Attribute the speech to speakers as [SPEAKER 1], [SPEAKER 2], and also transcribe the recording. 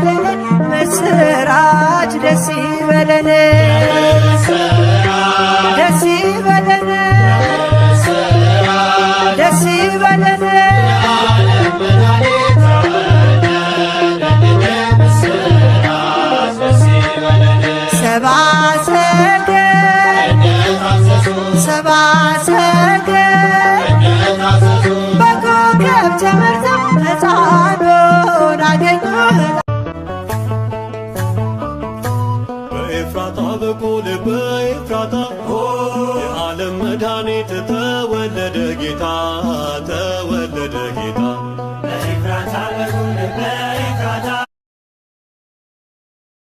[SPEAKER 1] ይበለን ምስራች ደስ ይበለን ደስ ይበለን ደስ ይበለን ሰብአ ሰገል በኮከብ ተመርተው ሕፃኑን አገኙ።
[SPEAKER 2] በኤፍራታ በኩል በኤፍራታ የዓለም መድኃኒት ተወለደ ጌታ ተወለደ ጌታ። በኤፍራታ በኩል